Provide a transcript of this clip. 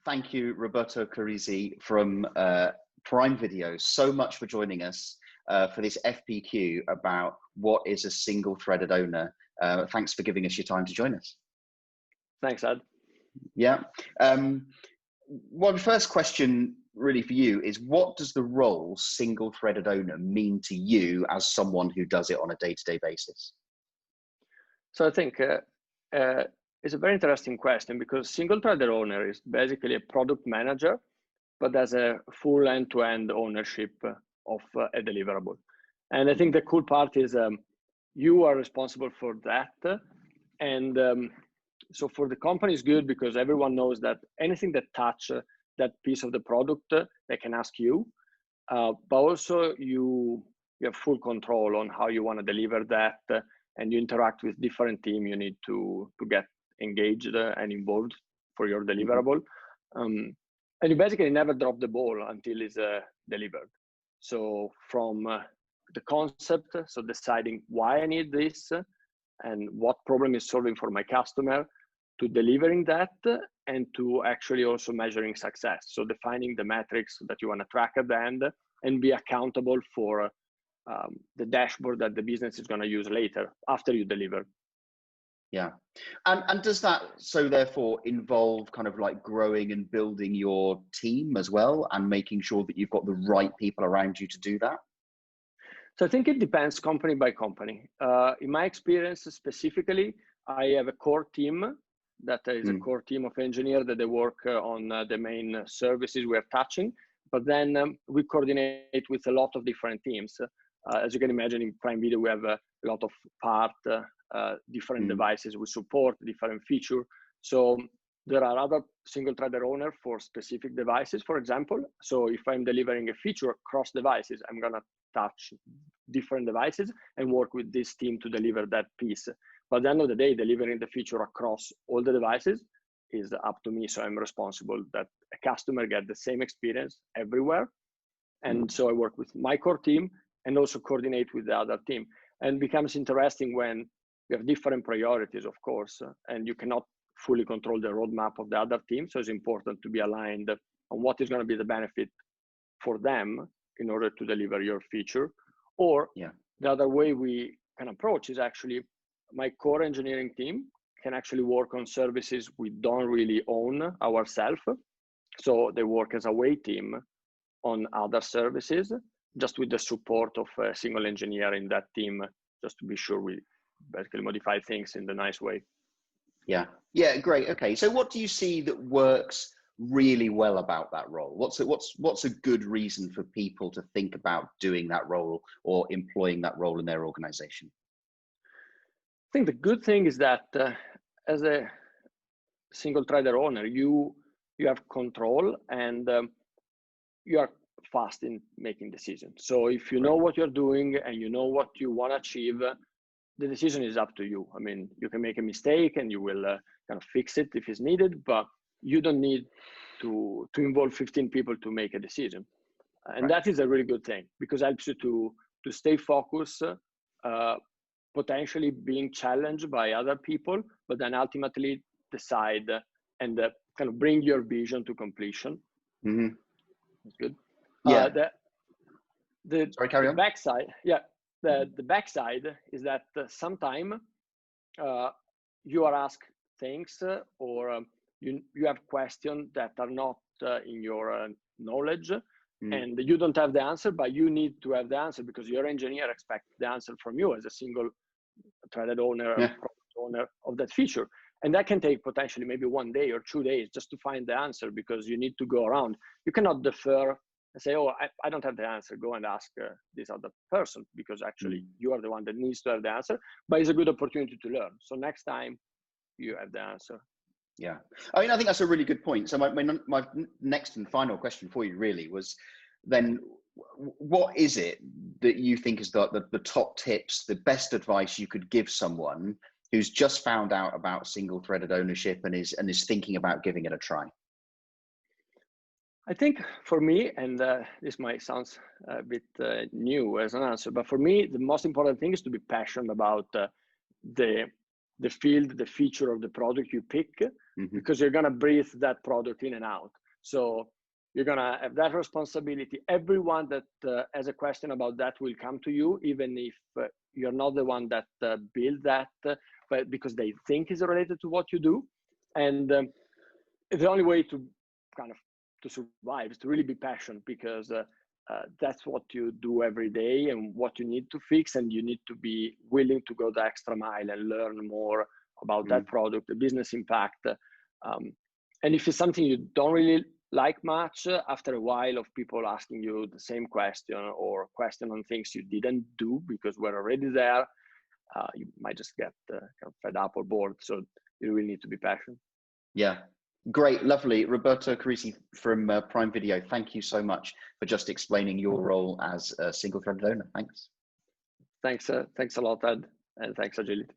Thank you, Roberto Carisi from Prime Video, so much for joining us for this FPQ about what is a single-threaded owner. Thanks for giving us your time to join us. Thanks, Ed. Yeah. Well, the first question really for you is, what does the role single-threaded owner mean to you as someone who does it on a day-to-day basis? So I think it's a very interesting question, because single-threaded owner is basically a product manager, but has a full end-to-end ownership of a deliverable. And I think the cool part is you are responsible for that. And so for the company, it's good because everyone knows that anything that touches that piece of the product, they can ask you. But also you have full control on how you want to deliver that, and you interact with different teams you need to get engaged and involved for your deliverable. And you basically never drop the ball until it's delivered. So from the concept, so deciding why I need this and what problem is solving for my customer, to delivering that, and to actually also measuring success. So defining the metrics that you want to track at the end and be accountable for the dashboard that the business is going to use later after you deliver. Yeah. And does that, so therefore, involve kind of like growing and building your team as well, and making sure that you've got the right people around you to do that? So I think it depends company by company. In my experience specifically, I have a core team that is a core team of engineers that they work on the main services we are touching. But then we coordinate with a lot of different teams. As you can imagine, in Prime Video, we have a lot of different devices we support, different features. So there are other single-threaded owners for specific devices, for example. So if I'm delivering a feature across devices, I'm going to touch different devices and work with this team to deliver that piece. But at the end of the day, delivering the feature across all the devices is up to me. So I'm responsible that a customer get the same experience everywhere. And so I work with my core team and also coordinate with the other team. And it becomes interesting when you have different priorities, of course, and you cannot fully control the roadmap of the other team. So it's important to be aligned on what is going to be the benefit for them in order to deliver your feature. Or the other way we can approach is actually my core engineering team can actually work on services we don't really own ourselves. So they work as a way team on other services, just with the support of a single engineer in that team, just to be sure we basically modify things in the nice way. Yeah, great. Okay, so what do you see that works really well about that role? What's a good reason for people to think about doing that role or employing that role in their organization? I think the good thing is that as a single-threaded owner, you have control and you are fast in making decisions. So if you know what you're doing and you know what you want to achieve, the decision is up to you. I mean, you can make a mistake and you will kind of fix it if it's needed, but you don't need to involve 15 people to make a decision. And that is a really good thing, because it helps you to stay focused, potentially being challenged by other people, but then ultimately decide and kind of bring your vision to completion. That's good. Yeah. Sorry, carry on. Backside, the backside is that sometimes you are asked things or you have questions that are not in your knowledge, and you don't have the answer, but you need to have the answer because your engineer expects the answer from you as a single-threaded owner, product owner of that feature. And that can take potentially maybe 1 day or 2 days just to find the answer, because you need to go around. You cannot defer and say, oh, I don't have the answer, go and ask this other person, because actually you are the one that needs to have the answer, but it's a good opportunity to learn. So next time you have the answer. Yeah, I mean, I think that's a really good point. So my next and final question for you really was then, what is it that you think is the top tips, the best advice you could give someone who's just found out about single-threaded ownership and is thinking about giving it a try? I think for me, and this might sound a bit new as an answer, but for me, the most important thing is to be passionate about the the field, the feature of the product you pick, because you're going to breathe that product in and out. So you're going to have that responsibility. Everyone that has a question about that will come to you, even if you're not the one that built that, but because they think is related to what you do. And the only way to kind of to survive is to really be passionate, because that's what you do every day and what you need to fix, and you need to be willing to go the extra mile and learn more about that product, the business impact. And if it's something you don't really like much, after a while of people asking you the same question or question on things you didn't do because we're already there, you might just get kind of fed up or bored. So you really need to be passionate. Yeah. Great, lovely. Roberto Carisi from Prime Video, thank you so much for just explaining your role as a single-threaded owner. Thanks. Thanks a lot, Ed, and thanks, Agility.